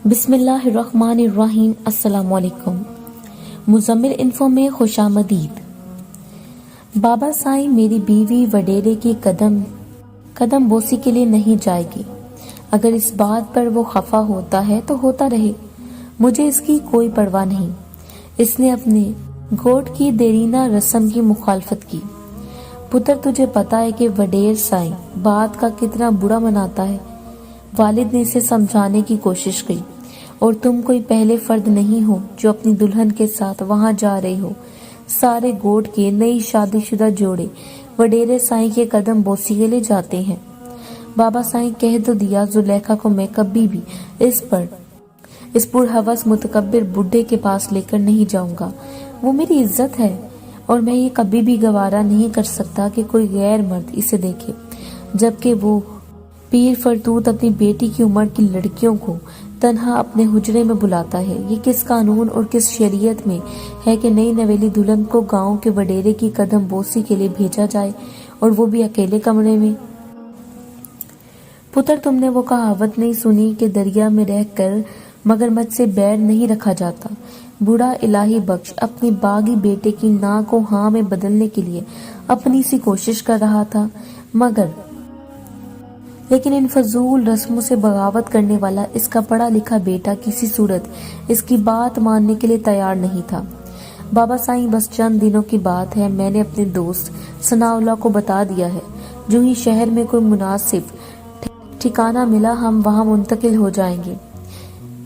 بسم اللہ الرحمن الرحیم۔ السلام علیکم۔ مزمل انفو میں خوش آمدید۔ بابا سائیں میری بیوی وڈیرے کی قدم بوسی کے لیے نہیں جائے گی۔ اگر اس بات پر وہ خفا ہوتا ہے تو ہوتا رہے، مجھے اس کی کوئی پرواہ نہیں۔ اس نے اپنے گوٹ کی دیرینہ رسم کی مخالفت کی۔ پتر تجھے پتا ہے کہ وڈیر سائیں بات کا کتنا برا مناتا ہے۔ والد نے اسے سمجھانے کی کوشش کی، اور تم کوئی پہلے فرد نہیں ہو جو اپنی دلہن کے ساتھ وہاں جا رہے ہو۔ سارے گوٹ کے نئی شادی شدہ جوڑے وڈیرے سائیں کے قدم بوسی کے لیے جاتے ہیں۔ بابا سائیں کہہ تو دیا، زلیخا کو میں کبھی بھی اس پرہوس متکبر بڈھے کے پاس لے کر نہیں جاؤں گا۔ وہ میری عزت ہے، اور میں یہ کبھی بھی گوارا نہیں کر سکتا کہ کوئی غیر مرد اسے دیکھے، جبکہ وہ پیر فرتوت اپنی بیٹی کی عمر کی لڑکیوں کو تنہا اپنے حجرے میں بلاتا ہے۔ یہ کس قانون اور کس شریعت میں ہے کہ نئی نویلی دلہن کو گاؤں کے وڈیرے کی قدم بوسی کے لیے بھیجا جائے، اور وہ بھی اکیلے کمرے میں؟ پتر تم نے وہ کہاوت نہیں سنی کہ دریا میں رہ کر مگرمچھ سے بیر نہیں رکھا جاتا؟ بوڑھا الہی بخش اپنی باغی بیٹے کی نا کو ہاں میں بدلنے کے لیے اپنی سی کوشش کر رہا تھا، لیکن ان فضول رسموں سے بغاوت کرنے والا اس کا پڑھا لکھا بیٹا کسی صورت اس کی بات ماننے کے لیے تیار نہیں تھا۔ بابا سائیں بس چند دنوں کی بات ہے، میں نے اپنے دوست ثناء اللہ کو بتا دیا ہے، جو ہی شہر میں کوئی مناسب ٹھکانہ ملا ہم وہاں منتقل ہو جائیں گے۔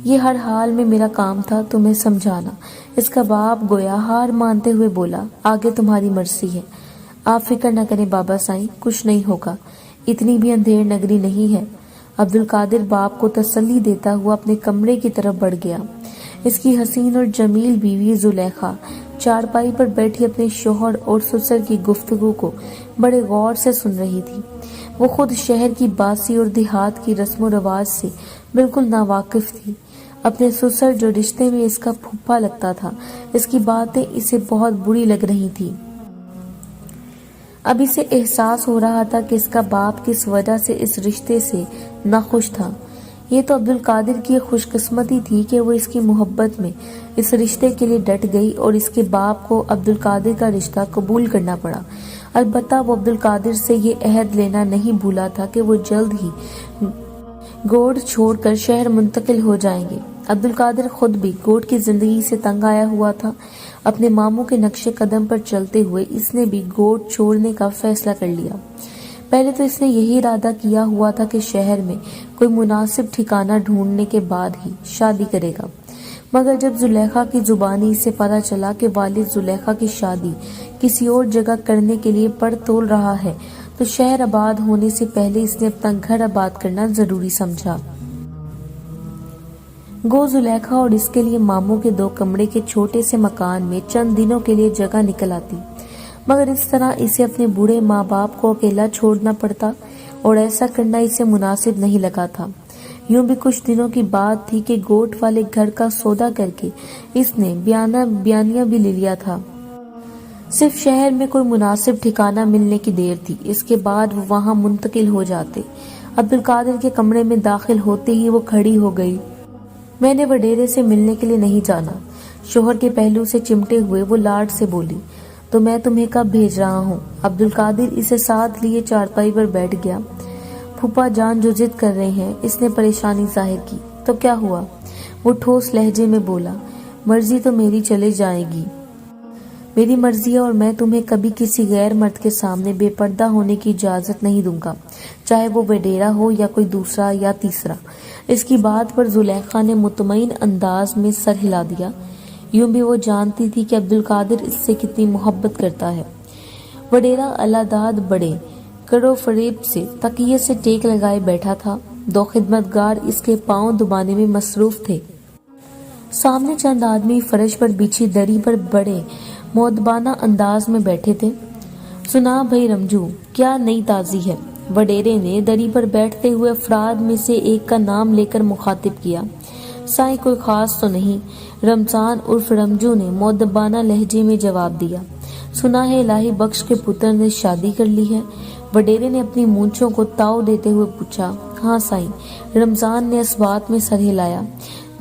یہ ہر حال میں میرا کام تھا تمہیں سمجھانا۔ اس کا باپ گویا ہار مانتے ہوئے بولا، آگے تمہاری مرضی ہے۔ آپ فکر نہ کریں بابا سائیں، کچھ نہیں ہوگا، اتنی بھی اندھیر نگری نہیں ہے۔ عبدالقادر باپ کو تسلی دیتا ہوا اپنے کمرے کی طرف بڑھ گیا۔ اس کی حسین اور جمیل بیوی زلیخا چارپائی پر بیٹھی اپنے شوہر اور سسر کی گفتگو کو بڑے غور سے سن رہی تھی۔ وہ خود شہر کی باسی اور دیہات کی رسم و رواج سے بالکل ناواقف تھی۔ اپنے سسر جو رشتے میں اس کا پھوپھا لگتا تھا، اس کی باتیں اسے بہت بری لگ رہی تھی۔ اب اسے احساس ہو رہا تھا کہ اس کا باپ کس وجہ سے اس رشتے سے ناخوش تھا۔ یہ تو عبدالقادر کی خوش قسمتی تھی کہ وہ اس کی محبت میں اس رشتے کے لیے ڈٹ گئی، اور اس کے باپ کو عبدالقادر کا رشتہ قبول کرنا پڑا۔ البتہ وہ عبدالقادر سے یہ عہد لینا نہیں بھولا تھا کہ وہ جلد ہی گوڑ چھوڑ کر شہر منتقل ہو جائیں گے۔ عبدالقادر خود بھی گوڑ کی زندگی سے تنگ آیا ہوا تھا۔ اپنے ماموں کے نقش قدم پر چلتے ہوئے اس نے بھی گوڑ چھوڑنے کا فیصلہ کر لیا۔ پہلے تو اس نے یہی ارادہ کیا ہوا تھا کہ شہر میں کوئی مناسب ٹھکانہ ڈھونڈنے کے بعد ہی شادی کرے گا، مگر جب زلیخا کی زبانی اسے پتہ چلا کہ والد زلیخا کی شادی کسی اور جگہ کرنے کے لیے پڑ تول رہا ہے، تو شہر آباد ہونے سے پہلے اس نے اپنا گھر آباد کرنا ضروری سمجھا۔ گو زلیخا اور اس کے لیے ماموں کے 2 کمرے کے چھوٹے سے مکان میں چند دنوں کے لیے جگہ نکل آتی، مگر اس طرح اسے اپنے بوڑھے ماں باپ کو اکیلا چھوڑنا پڑتا، اور ایسا کرنا اسے مناسب نہیں لگا تھا۔ یوں بھی کچھ دنوں کی بات تھی کہ گوٹ والے گھر کا سودا کر کے اس نے بیانیہ بھی لے لیا تھا۔ صرف شہر میں کوئی مناسب ٹھکانہ ملنے کی دیر تھی، اس کے بعد وہ وہاں منتقل ہو جاتے۔ عبدالقادر کے کمرے میں داخل ہوتے ہی وہ کھڑی ہو گئی۔ میں نے وڈیرے سے ملنے کے لیے نہیں جانا، شوہر کے پہلو سے چمٹے ہوئے وہ لاڈ سے بولی۔ تو میں تمہیں کب بھیج رہا ہوں؟ عبدالقادر اسے ساتھ لیے چارپائی پر بیٹھ گیا۔ پھوپھا جان جو ضد کر رہے ہیں، اس نے پریشانی ظاہر کی۔ تو کیا ہوا؟ وہ ٹھوس لہجے میں بولا، مرضی تو میری چلے جائے گی، میری مرضی ہے، اور میں تمہیں کبھی کسی غیر مرد کے سامنے بے پردہ ہونے کی اجازت نہیں دوں گا، چاہے وہ وڈیرا ہو یا کوئی دوسرا یا تیسرا۔ اس کی بات پر زلیخا نے مطمئن انداز میں سر ہلا دیا۔ یوں بھی وہ جانتی تھی کہ عبدالقادر اس سے کتنی محبت کرتا ہے۔ وڈیرا اللہ داد بڑے کرو فریب سے تکیے سے ٹیک لگائے بیٹھا تھا۔ 2 خدمتگار اس کے پاؤں دبانے میں مصروف تھے۔ سامنے چند آدمی فرش پر بچھی دری پر بڑے مؤدبانہ انداز میں بیٹھے تھے۔ سنا بھائی رمجو، کیا نئی تازی ہے؟ وڈیرے نے دری پر بیٹھتے ہوئے افراد میں سے ایک کا نام لے کر مخاطب کیا۔ سائیں کوئی خاص تو نہیں، رمضان عرف رمجو نے مؤدبانہ لہجے میں جواب دیا۔ سنا ہے الہی بخش کے پتر نے شادی کر لی ہے؟ وڈیرے نے اپنی مونچھوں کو تاؤ دیتے ہوئے پوچھا۔ ہاں سائیں، رمضان نے اس بات میں سر ہلایا۔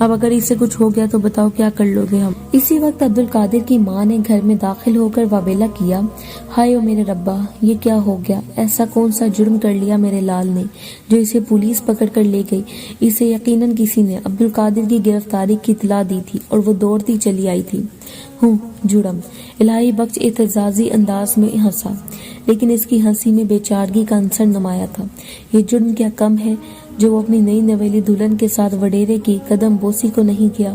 اب اگر اسے کچھ ہو گیا تو بتاؤ کیا کر لو گے ہم۔ اسی وقت عبد القادر کی ماں نے گھر میں داخل ہو کر واویلا کیا، ہائے او میرے ربا، یہ کیا ہو گیا؟ ایسا کون سا جرم کر لیا میرے لال نے جو اسے پولیس پکڑ کر لے گئی؟ اسے یقیناً کسی نے عبد القادر کی گرفتاری کی اطلاع دی تھی اور وہ دوڑتی چلی آئی تھی۔ جرم! الہی بخش اعتزازی انداز میں ہنسا، لیکن اس کی ہنسی میں بے چارگی کا عنصر نمایاں تھا۔ یہ جرم کیا کم ہے جو وہ اپنی نئی نویلی دلہن کے ساتھ وڈیرے کی قدم بوسی کو نہیں کیا؟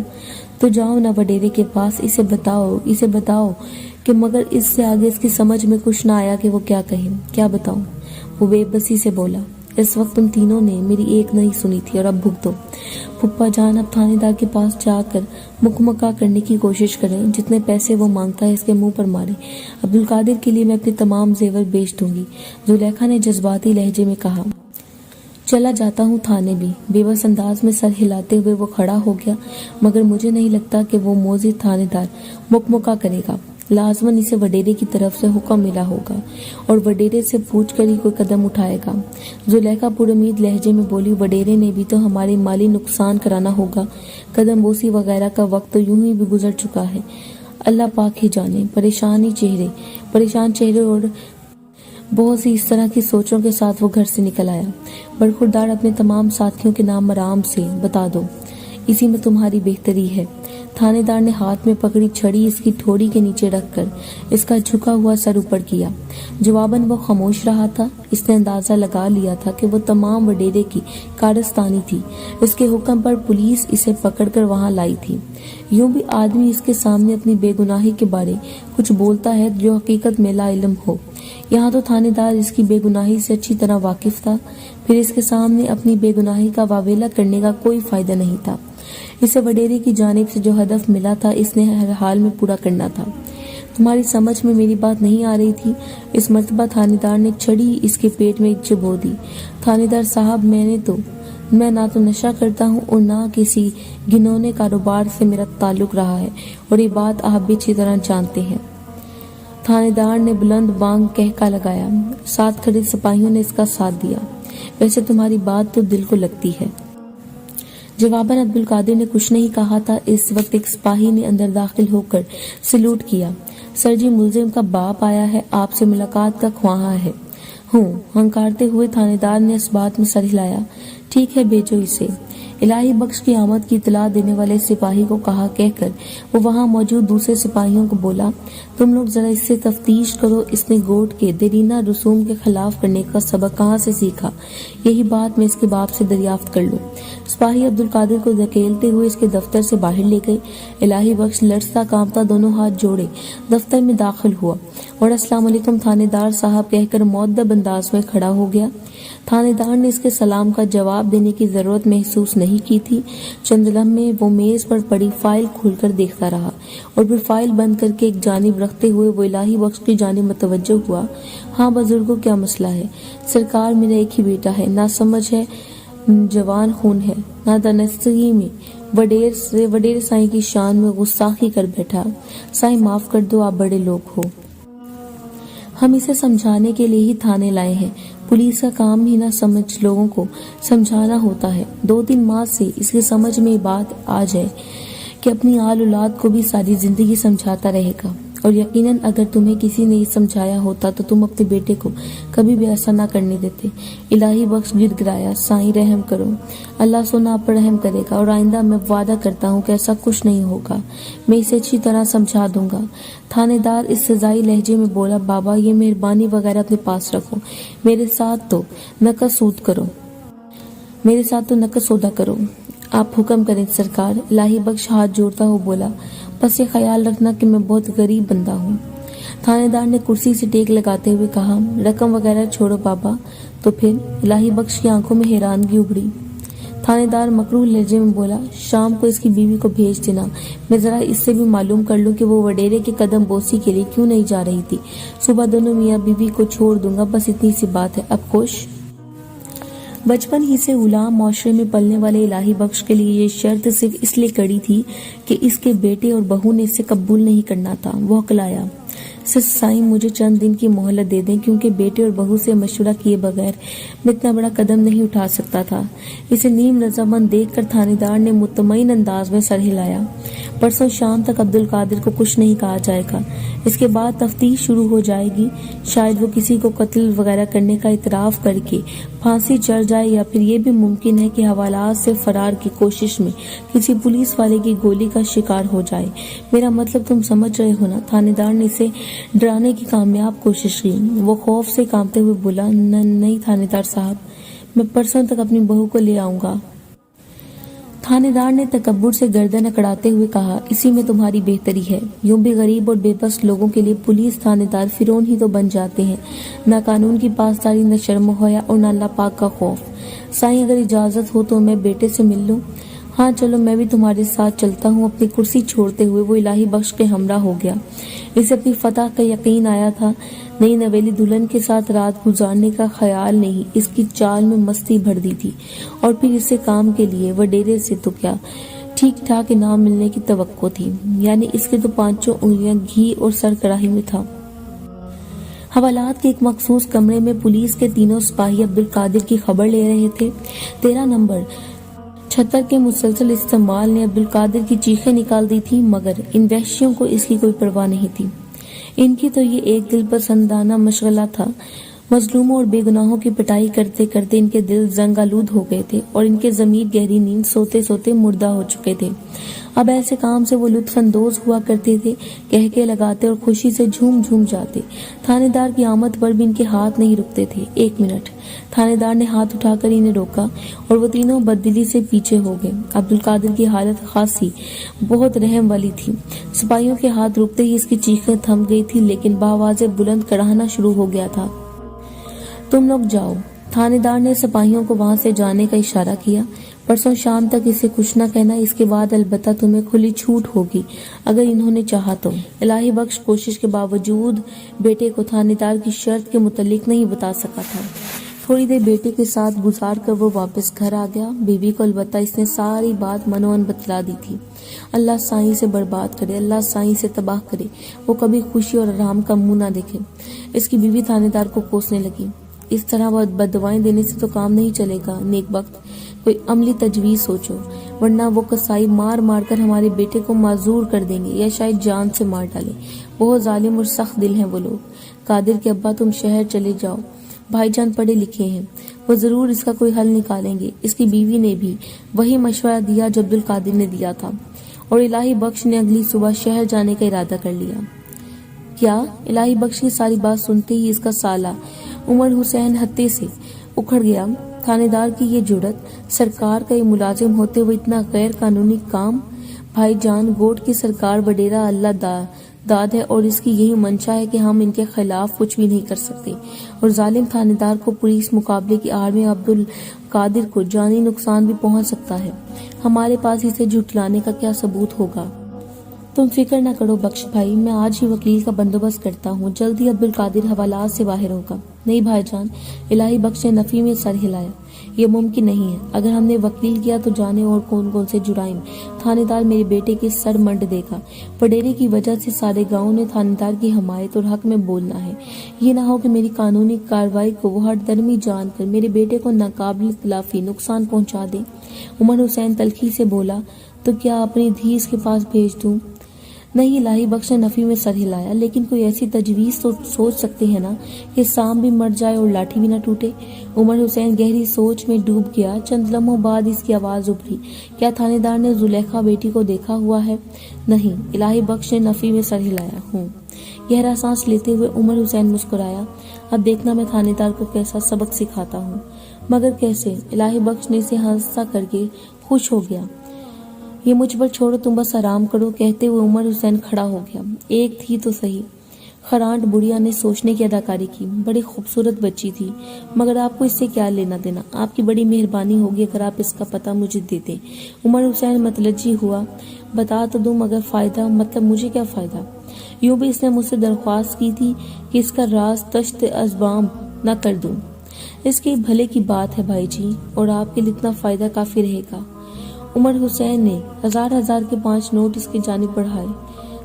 تو جاؤ نا وڈیرے کے پاس، اسے بتاؤ کہ مگر اس سے آگے اس کی سمجھ میں کچھ نہ آیا کہ وہ کیا کہے۔ کیا بتاؤں؟ وہ بے بسی سے بولا، اس وقت تم تینوں نے میری ایک نہیں سنی تھی اور اب بھگتو۔ پھپھا جان اب تھانے دار کے پاس جا کر مکمکا کرنے کی کوشش کریں، جتنے پیسے وہ مانگتا ہے اس کے منہ پر مارے۔ عبد القادر کے لیے میں اپنے تمام زیور بیچ دوں گی، زلیخا نے جذباتی لہجے میں کہا۔ چلا جاتا ہوں تھانے بھی، بے بس انداز میں سر ہلاتے ہوئے وہ کھڑا ہو گیا، مگر مجھے نہیں لگتا کہ وہ موزی تھانے دار مکمکا کرے گا۔ لازماً اسے وڈیرے کی طرف سے حکم ملا ہوگا اور وڈیرے سے پوچھ کر ہی کوئی قدم اٹھائے گا۔ زلیخا پر امید لہجے میں بولی، وڈیرے نے بھی تو ہماری مالی نقصان کرانا ہوگا، قدم بوسی وغیرہ کا وقت تو یوں ہی بھی گزر چکا ہے، اللہ پاک ہی جانے۔ پریشان چہرے اور بہت سی اس طرح کی سوچوں کے ساتھ وہ گھر سے نکل آیا۔ برخوردار اپنے تمام ساتھیوں کے نام آرام سے بتا دو، اسی میں تمہاری بہتری ہے۔ تھانے دار نے ہاتھ میں پکڑی چھڑی اس کی ٹھوڑی کے نیچے رکھ کر اس کا جھکا ہوا سر اوپر کیا۔ جواباً وہ خاموش رہا تھا۔ اس نے اندازہ لگا لیا تھا کہ وہ تمام وڈیرے کی کارستانی تھی، اس کے حکم پر پولیس اسے پکڑ کر وہاں لائی تھی۔ یوں بھی آدمی اس کے سامنے اپنی بے گناہی کے بارے کچھ بولتا ہے جو حقیقت میں لا علم ہو۔ یہاں تو تھانے دار اس کی بے گناہی سے اچھی طرح واقف تھا، پھر اس کے سامنے اپنی بے گناہی کا واویلا کرنے کا کوئی فائدہ نہیں تھا۔ اسے وڈیرے کی جانب سے جو ہدف ملا تھا اس نے ہر حال میں پورا کرنا تھا۔ تمہاری سمجھ میں میری بات نہیں آ رہی تھی؟ اس مرتبہ تھانے دار نے چھڑی اس کے پیٹ میں چبو دی۔ تھانے دار صاحب، میں نہ تو نشہ کرتا ہوں اور نہ کسی گھنونے کاروبار سے میرا تعلق رہا ہے، اور یہ بات آپ بھی اچھی طرح جانتے ہیں۔ تھانے دار نے بلند بانگ کہکا لگایا۔ ساتھ کھڑے سپاہیوں نے اس کا ساتھ دیا۔ ویسے تمہاری بات تو دل کو لگتی ہے۔ جواباً عبد القادر نے کچھ نہیں کہا تھا۔ اس وقت ایک سپاہی نے اندر داخل ہو کر سلوٹ کیا۔ سر جی، ملزم کا باپ آیا ہے، آپ سے ملاقات کا خواہاں ہے۔ ہنکارتے ہوئے تھانے دار نے اس بات میں سر ہلایا۔ ٹھیک ہے، بھیجو اسے۔ الہی بخش کی آمد کی اطلاع دینے والے سپاہی کو کہا کہہ کر وہ وہاں موجود دوسرے سپاہیوں کو بولا، تم لوگ ذرا اس سے تفتیش کرو، اس نے گوٹ کے دیرینہ رسوم کے خلاف کرنے کا سبق کہاں سے سیکھا؟ یہی بات میں اس کے باپ سے دریافت کر لوں۔ سپاہی عبد القادر کو دھکیلتے ہوئے اس کے دفتر سے باہر لے گئے۔ الہی بخش لرزتا کانپتا دونوں ہاتھ جوڑے دفتر میں داخل ہوا اور السلام علیکم تھانے دار صاحب کہہ کر مؤدب انداز میں کھڑا ہو گیا۔ تھانے دار نے اس کے سلام کا جواب دینے کی ضرورت محسوس نہیں کی تھی۔ چند لمحے وہ میز پر پڑی فائل کھول کر دیکھتا رہا اور پھر فائل بند کر کے ایک جانب رکھتے ہوئے وہ الہی بخش کی جانب متوجہ ہوا۔ ہاں بزرگوں، کیا مسئلہ ہے؟ سرکار، میرا ایک ہی بیٹا ہے، نہ سمجھ ہے، جوان خون ہے، نہ دانستگی میں وڈیر سائیں کی شان میں غصاخی کر بیٹھا۔ سائیں معاف کر دو، آپ بڑے لوگ ہو، ہم اسے سمجھانے کے لیے ہی تھانے لائے ہیں۔ پولیس کا کام ہی نہ سمجھ لوگوں کو سمجھانا ہوتا ہے۔ 2-3 ماہ سے اس کی سمجھ میں بات آ جائے کہ اپنی آل اولاد کو بھی ساری زندگی سمجھاتا رہے گا، اور یقیناً اگر تمہیں کسی نے سمجھایا ہوتا تو تم اپنے بیٹے کو کبھی بھی ایسا نہ کرنے دیتے۔ الہی بخش گر گرایا۔ سائیں رحم کرو، اللہ سونا آپ پر رحم کرے گا، اور آئندہ میں وعدہ کرتا ہوں کہ ایسا کچھ نہیں ہوگا، میں اسے اچھی طرح سمجھا دوں گا۔ تھانے دار اس سزائی لہجے میں بولا، بابا یہ مہربانی وغیرہ اپنے پاس رکھو، میرے ساتھ تو نقد سودا کرو۔ آپ حکم کریں سرکار۔ الہی بخش ہاتھ جوڑتا ہوا بولا، بس یہ خیال رکھنا کہ میں بہت غریب بندہ ہوں۔ تھانے دار نے کرسی سے ٹیک لگاتے ہوئے کہا، رقم وغیرہ چھوڑو بابا۔ تو پھر؟ الہی بخش کی آنکھوں میں حیرانگی ابھری۔ تھانے دار مکروہ لہجے میں بولا، شام کو اس کی بیوی کو بھیج دینا، میں ذرا اس سے بھی معلوم کر لوں کہ وہ وڈیرے کے قدم بوسی کے لیے کیوں نہیں جا رہی تھی۔ صبح دونوں میاں بیوی کو چھوڑ دوں گا، بس اتنی سی بات ہے، اب خوش؟ بچپن ہی سے غلام معاشرے میں پلنے والے الہی بخش کے لیے یہ شرط صرف اس لیے کڑی تھی کہ اس کے بیٹے اور بہو نے اسے قبول نہیں کرنا تھا۔ وہ ہکلایا، سائیں مجھے چند دن کی مہلت دے دیں، کیونکہ بیٹے اور بہو سے مشورہ کیے بغیر میں اتنا بڑا قدم نہیں اٹھا سکتا تھا۔ اسے نیم رضامند دیکھ کر تھانے دار نے مطمئن انداز میں سر ہلایا۔ پرسوں شام تک عبدالقادر کو کچھ نہیں کہا جائے گا، اس کے بعد تفتیش شروع ہو جائے گی۔ شاید وہ کسی کو قتل وغیرہ کرنے کا اعتراف کر کے پھانسی چڑھ جائے، یا پھر یہ بھی ممکن ہے کہ حوالات سے فرار کی کوشش میں کسی پولیس والے کی گولی کا شکار ہو جائے۔ میرا مطلب تم سمجھ رہے ہو نا؟ تھانے دار نے اسے ڈرانے کی کامیاب کوشش کی۔ وہ خوف سے کانپتے ہوئے بولا، نہیں تھانے دار صاحب، میں پرسوں تک اپنی بہو کو لے آؤں گا۔ تھانے دار نے تکبر سے گردن اکڑاتے ہوئے کہا، اسی میں تمہاری بہتری ہے۔ یوں بھی غریب اور بے بس لوگوں کے لیے پولیس تھانے دار فرعون ہی تو بن جاتے ہیں، نہ قانون کی پاسداری، نہ شرم و حیا اور نہ اللہ پاک کا خوف۔ سائیں اگر اجازت ہو تو میں بیٹے سے مل لوں؟ ہاں چلو، میں بھی تمہارے ساتھ چلتا ہوں۔ اپنی کرسی چھوڑتے ہوئے وہ الہی بخش کے ہمراہ ہو گیا۔ اسے اپنی فتح کا یقین آیا تھا۔ نئی نویلی دلہن کے ساتھ رات گزارنے کا خیال نہیں، اس کی چال میں مستی بھر دی تھی، اور پھر اسے کام کے لیے وڈیرے سے تو کیا ٹھیک ٹھاک انعام ملنے کی توقع تھی، یعنی اس کے تو پانچوں انگلیاں گھی اور سر کڑاہی میں تھا۔ حوالات کے ایک مخصوص کمرے میں پولیس کے تینوں سپاہی عبدالقادر کی خبر لے رہے تھے۔ 13 نمبر چھتر کے مسلسل استعمال نے عبدالقادر کی چیخیں نکال دی تھی، مگر ان وحشیوں کو اس کی کوئی پرواہ نہیں تھی۔ ان کی تو یہ ایک دل پسندانہ مشغلہ تھا۔ مظلوموں اور بے گناہوں کی پٹائی کرتے کرتے ان کے دل زنگ آلود ہو گئے تھے، اور ان کے ضمیر گہری نیند سوتے سوتے مردہ ہو چکے تھے۔ اب ایسے کام سے وہ لطف اندوز ہوا کرتے تھے، کہکے لگاتے اور خوشی سے جھوم جھوم جاتے۔ تھانے دار کی آمد پر بھی ان کے ہاتھ نہیں رکتے تھے۔ 1 منٹ، تھانے دار نے ہاتھ اٹھا کر انہیں روکا، اور وہ تینوں بددلی سے پیچھے ہو گئے۔ عبدالقادر کی حالت خاصی بہت رحم والی تھی۔ سپاہیوں کے ہاتھ رکتے ہی اس کی چیخیں تھم گئی تھی، لیکن بآواز بلند کڑھانا شروع ہو گیا تھا۔ تم لوگ جاؤ۔ تھانے دار نے سپاہیوں کو وہاں سے جانے کا اشارہ کیا۔ پرسوں شام تک اسے کچھ نہ کہنا، اس کے بعد البتہ تمہیں کھلی چھوٹ ہوگی اگر انہوں نے چاہا تو۔ الہی بخش کوشش کے باوجود بیٹے کو تھانے دار کی شرط کے متعلق نہیں بتا سکا تھا۔ تھوڑی دیر بیٹے کے ساتھ گزار کر وہ واپس گھر آ گیا۔ بیوی کو البتہ اس نے ساری بات منوان بتلا دی تھی۔ اللہ سائیں سے برباد کرے، اللہ سائیں سے تباہ کرے، وہ کبھی خوشی اور آرام کا منہ نہ دیکھے۔ اس کی بیوی تھانے دار کو کوسنے لگی، اس طرح بددعائیں دینے سے تو کام نہیں چلے گا، نیک بخت، کوئی عملی تجویز سوچو، ورنہ وہ کسائی مار مار کر ہمارے بیٹے کو معذور کر دیں گے، یا شاید جان سے مار ڈالیں۔ بہت ظالم اور سخت دل ہیں وہ لوگ۔ قادر کے ابا، تم شہر چلے جاؤ، بھائی جان پڑھے لکھے ہیں، وہ ضرور اس کا کوئی حل نکالیں گے۔ اس کی بیوی نے بھی وہی مشورہ دیا جو عبدالقادر نے دیا تھا، اور الہی بخش نے اگلی صبح شہر جانے کا ارادہ کر لیا۔ کیا؟ الہی بخش کی ساری بات سنتے ہی اس کا سالہ عمر حسین ہتے سے اکھڑ گیا۔ تھانے دار کی یہ جرأت، سرکار کا یہ ملازم ہوتے ہوئے اتنا غیر قانونی کام۔ بھائی جان، گوٹ کی سرکار وڈیرا اللہ داد ہے، اور اس کی یہی منشا ہے کہ ہم ان کے خلاف کچھ بھی نہیں کر سکتے، اور ظالم تھانے دار کو پولیس مقابلے کی آڑ میں عبدالقادر کو جانی نقصان بھی پہنچ سکتا ہے۔ ہمارے پاس اسے جھٹلانے کا کیا ثبوت ہوگا؟ تم فکر نہ کرو بخش بھائی، میں آج ہی وکیل کا بندوبست کرتا ہوں، جلدی عبدالقادر حوالات سے باہر ہوگا۔ نہیں بھائی جان، الہی بخش نے نفی میں سر ہلایا، یہ ممکن نہیں ہے۔ اگر ہم نے وکیل کیا تو جانے اور کون کون سے جرائم تھانے دار میرے بیٹے کے سر منڈ دے گا۔ وڈیرے کی وجہ سے سارے گاؤں نے تھانے دار کی حمایت اور حق میں بولنا ہے۔ یہ نہ ہو کہ میری قانونی کارروائی کو وہ ہٹ درمی جان کر میرے بیٹے کو ناقابل تلافی نقصان پہنچا دے۔ عمر حسین تلخی سے بولا، تو کیا اپنی دھی اس کے پاس بھیج دوں؟ نہیں، الہی بخش نے نفی میں سر ہلایا، لیکن کوئی ایسی تجویز تو سوچ سکتے ہیں نا کہ سام بھی مر جائے اور لاٹھی بھی نہ ٹوٹے۔ عمر حسین گہری سوچ میں ڈوب گیا۔ چند لمحوں بعد اس کی آواز ابھری، کیا تھانے دار نے زلیخا بیٹی کو دیکھا ہوا ہے؟ نہیں، الہی بخش نے نفی میں سر ہلایا۔ ہوں۔ گہرا سانس لیتے ہوئے عمر حسین مسکرایا، اب دیکھنا میں تھانے دار کو کیسا سبق سکھاتا ہوں۔ مگر کیسے؟ الہی بخش نے اسے ہنسا کر کے خوش ہو گیا۔ یہ مجھ پر چھوڑو، تم بس آرام کرو، کہتے ہوئے عمر حسین کھڑا ہو گیا۔ ایک تھی تو صحیح، خرانٹ بڑھیا نے سوچنے کی اداکاری کی، بڑی خوبصورت بچی تھی، مگر آپ کو اس سے کیا لینا دینا؟ آپ کی بڑی مہربانی ہوگی اگر آپ اس کا پتہ مجھے دے دیں۔ عمر حسین متلجی ہوا، بتا تو دوں مگر فائدہ، مطلب مجھے کیا فائدہ؟ یوں بھی اس نے مجھ سے درخواست کی تھی کہ اس کا راز تشت ازبام نہ کر دوں۔ اس کے بھلے کی بات ہے بھائی جی، اور آپ کے لیے اتنا فائدہ کافی رہے گا۔ عمر حسین نے ہزار کے 5 نوٹ اس کی جانب بڑھائے۔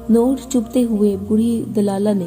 نوٹ چپتے ہوئے بوڑھی دلالہ نے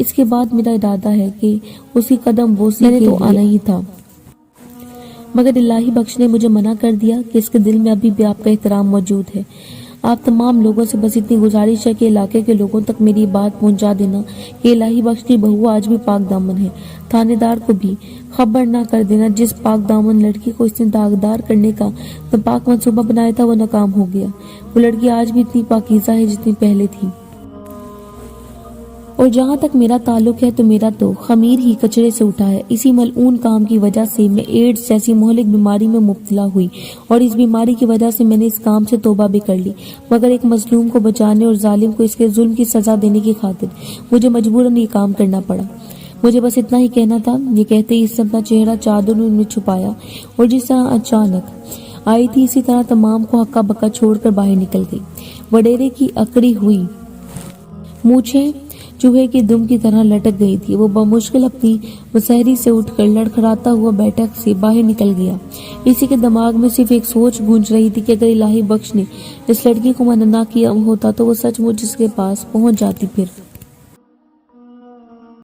اس کے بعد میرا ارادہ ہے کہ اسی قدم بوسی کے تو آنا ہی تھا، مگر الہی بخش نے مجھے منع کر دیا کہ اس کے دل میں ابھی بھی آپ کا احترام موجود ہے۔ آپ تمام لوگوں سے بس اتنی گزارش ہے کہ علاقے کے لوگوں تک میری بات پہنچا دینا کہ الہی بخش کی بہو آج بھی پاک دامن ہے۔ تھانے دار کو بھی خبر نہ کر دینا، جس پاک دامن لڑکی کو اس نے داغدار کرنے کا ناپاک منصوبہ بنایا تھا وہ ناکام ہو گیا۔ وہ لڑکی آج بھی اتنی پاکیزہ ہے جتنی پہلے تھی، اور جہاں تک میرا تعلق ہے تو میرا تو خمیر ہی کچرے سے اٹھا ہے۔ اسی ملعون کام کی وجہ سے میں ایڈز جیسی مہلک بیماری میں مبتلا ہوئی، اور اس بیماری کی وجہ سے میں نے اس کام سے توبہ بھی کر لی، مگر ایک مظلوم کو بچانے اور ظالم کو اس کے ظلم کی سزا دینے کی خاطر مجھے مجبوراً یہ کام کرنا پڑا۔ مجھے بس اتنا ہی کہنا تھا۔ یہ کہتے ہی اس نے اپنا چہرہ چادروں میں چھپایا، اور جس طرح اچانک آئی تھی اسی طرح تمام کو ہکا بکا چھوڑ کر باہر نکل گئی۔ وڈیرے کی اکڑی ہوئی مونچھیں چوہے کے دم کی طرح لٹک گئی تھی۔ وہ بمشکل اپنی مسہری سے اٹھ کر لڑکھڑاتا ہوا بیٹھک سے باہر نکل گیا۔ اسی کے دماغ میں صرف ایک سوچ گونج رہی تھی کہ اگر الہی بخش نے اس لڑکی کو منع نہ کیا ہوتا تو وہ سچ مچ اس کے پاس پہنچ جاتی۔ پھر